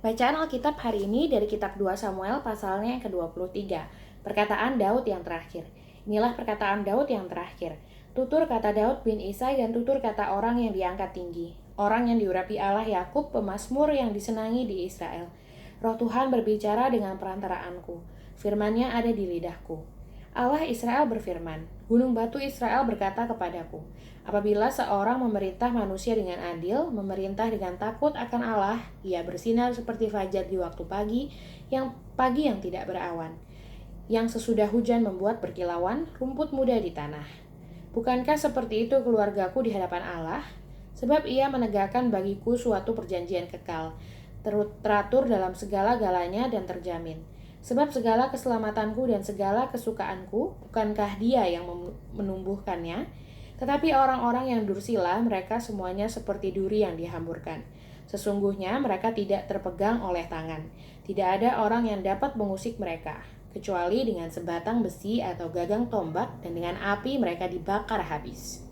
Bacaan Alkitab hari ini dari kitab 2 Samuel pasalnya yang ke-23. Perkataan Daud yang terakhir. Inilah perkataan Daud yang terakhir. Tutur kata Daud bin Isai dan tutur kata orang yang diangkat tinggi. Orang yang diurapi Allah Yakub, pemazmur yang disenangi di Israel. Roh Tuhan berbicara dengan perantaraanku. Firman-Nya ada di lidahku. Allah Israel berfirman, Gunung batu Israel berkata kepadaku, apabila seorang memerintah manusia dengan adil, memerintah dengan takut akan Allah, ia bersinar seperti fajar di waktu pagi yang tidak berawan, yang sesudah hujan membuat berkilauan rumput muda di tanah. Bukankah seperti itu keluargaku di hadapan Allah? Sebab ia menegakkan bagiku suatu perjanjian kekal, teratur dalam segala-galanya dan terjamin. Sebab segala keselamatanku dan segala kesukaanku, bukankah Dia yang menumbuhkannya? Tetapi orang-orang yang dursila, mereka semuanya seperti duri yang dihamburkan. Sesungguhnya mereka tidak terpegang oleh tangan. Tidak ada orang yang dapat mengusik mereka, kecuali dengan sebatang besi atau gagang tombak, dan dengan api mereka dibakar habis.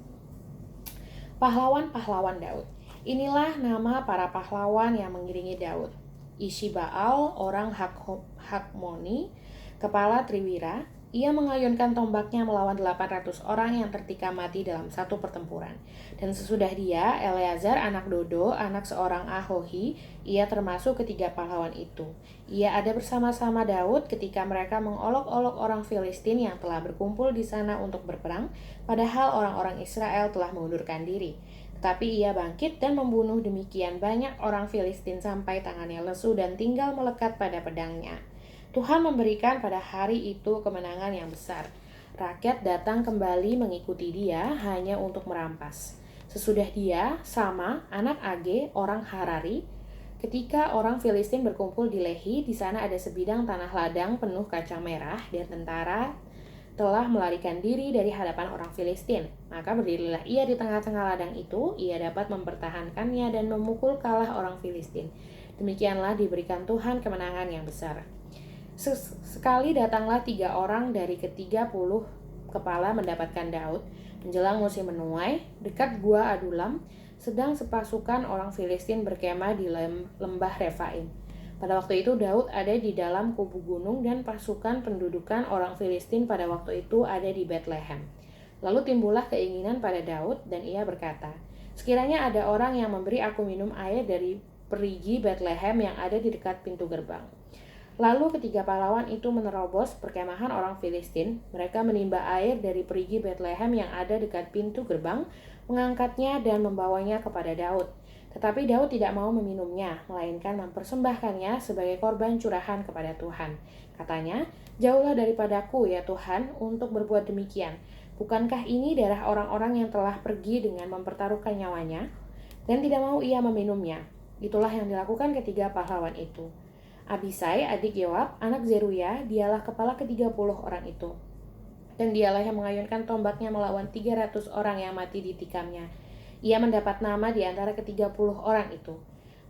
Pahlawan-pahlawan Daud. Inilah nama para pahlawan yang mengiringi Daud. Ishibaal, orang Hakmoni, kepala Triwira, ia mengayunkan tombaknya melawan 800 orang yang tertikam mati dalam satu pertempuran. Dan sesudah dia, Eleazar anak Dodo, anak seorang Ahohi, ia termasuk ketiga pahlawan itu. Ia ada bersama-sama Daud ketika mereka mengolok-olok orang Filistin yang telah berkumpul di sana untuk berperang, padahal orang-orang Israel telah mengundurkan diri. Tetapi ia bangkit dan membunuh demikian banyak orang Filistin sampai tangannya lesu dan tinggal melekat pada pedangnya. Tuhan memberikan pada hari itu kemenangan yang besar. Rakyat datang kembali mengikuti dia hanya untuk merampas. Sesudah dia, Sama, anak Age, orang Harari, ketika orang Filistin berkumpul di Lehi, di sana ada sebidang tanah ladang penuh kacang merah dan tentara telah melarikan diri dari hadapan orang Filistin. Maka berdirilah ia di tengah-tengah ladang itu, ia dapat mempertahankannya dan memukul kalah orang Filistin. Demikianlah diberikan Tuhan kemenangan yang besar. Sekali datanglah 3 orang dari ke-30 kepala mendapatkan Daud, menjelang musim menuai, dekat gua Adulam, sedang sepasukan orang Filistin berkemah di lembah Refaim. Pada waktu itu Daud ada di dalam kubu gunung dan pasukan pendudukan orang Filistin pada waktu itu ada di Betlehem. Lalu timbullah keinginan pada Daud dan ia berkata, sekiranya ada orang yang memberi aku minum air dari perigi Betlehem yang ada di dekat pintu gerbang. Lalu ketiga pahlawan itu menerobos perkemahan orang Filistin. Mereka menimba air dari perigi Betlehem yang ada dekat pintu gerbang, mengangkatnya dan membawanya kepada Daud. Tetapi Daud tidak mau meminumnya, melainkan mempersembahkannya sebagai korban curahan kepada Tuhan. Katanya, jauhlah daripadaku ya Tuhan untuk berbuat demikian. Bukankah ini darah orang-orang yang telah pergi dengan mempertaruhkan nyawanya? Dan tidak mau ia meminumnya. Itulah yang dilakukan ketiga pahlawan itu. Abisai, adik Yoab, anak Zeruya, dialah kepala ke-30 orang itu. Dan dialah yang mengayunkan tombaknya melawan 300 orang yang mati ditikamnya. Ia mendapat nama di antara ke-30 orang itu.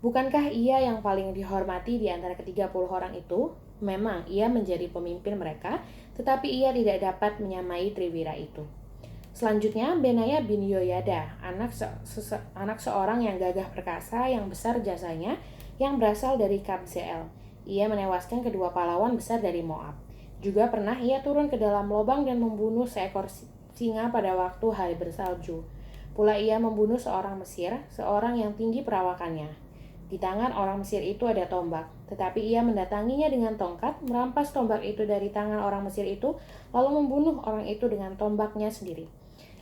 Bukankah ia yang paling dihormati di antara ke-30 orang itu? Memang ia menjadi pemimpin mereka, tetapi ia tidak dapat menyamai Triwira itu. Selanjutnya, Benaya bin Yoyada, anak seorang yang gagah perkasa, yang besar jasanya, yang berasal dari Kabzeel. Ia menewaskan kedua pahlawan besar dari Moab. Juga pernah ia turun ke dalam lubang dan membunuh seekor singa pada waktu hari bersalju. Pula ia membunuh seorang Mesir, seorang yang tinggi perawakannya. Di tangan orang Mesir itu ada tombak, tetapi ia mendatanginya dengan tongkat, merampas tombak itu dari tangan orang Mesir itu, lalu membunuh orang itu dengan tombaknya sendiri.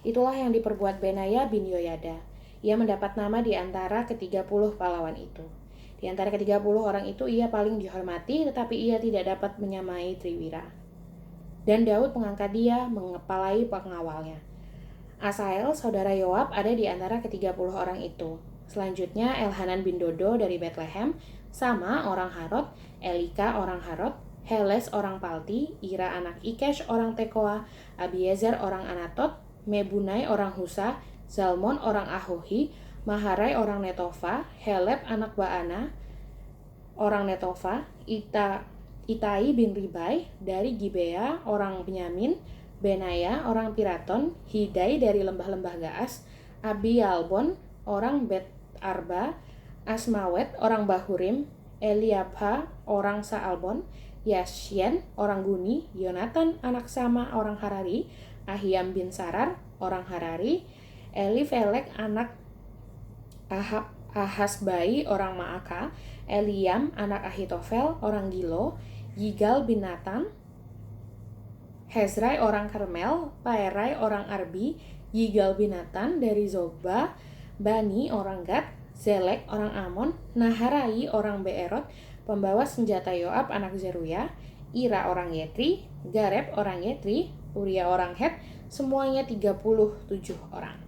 Itulah yang diperbuat Benaya bin Yoyada. Ia mendapat nama di antara ke-30 pahlawan itu. Di antara ke-30 orang itu ia paling dihormati, tetapi ia tidak dapat menyamai Triwira. Dan Daud mengangkat dia mengepalai pengawalnya. Asael, saudara Yoab, ada di antara ke-30 orang itu. Selanjutnya Elhanan bin Dodo dari Betlehem, Sama orang Harod, Elika orang Harod, Heles orang Palti, Ira anak Ikesh orang Tekoa, Abiezer orang Anatot, Mebunai orang Husa, Zalmon orang Ahohi, Maharai orang Netofa, Heleb anak Baana orang Netofa, Itai bin Ribai dari Gibea orang Benyamin, Benaya orang Piraton, Hidai dari lembah-lembah Gaas, Abi Yalbon orang Bet Arba, Asmawet orang Bahurim, Eliabha orang Saalbon, Yasyen orang Guni, Yonatan anak Sama orang Harari, Ahiam bin Sarar orang Harari, Elifelek anak Ahasbai orang Maaka, Eliam anak Ahitofel orang Gilo, Yigal bin Natan, Hezrai orang Karmel, Paerai orang Arbi, Yigal bin Natan dari Zoba, Bani orang Gad, Zelek orang Amon, Naharai orang Beerot, pembawa senjata Yoab anak Zeruya, Ira orang Yetri, Gareb orang Yetri, Uria orang Het, semuanya 37 orang.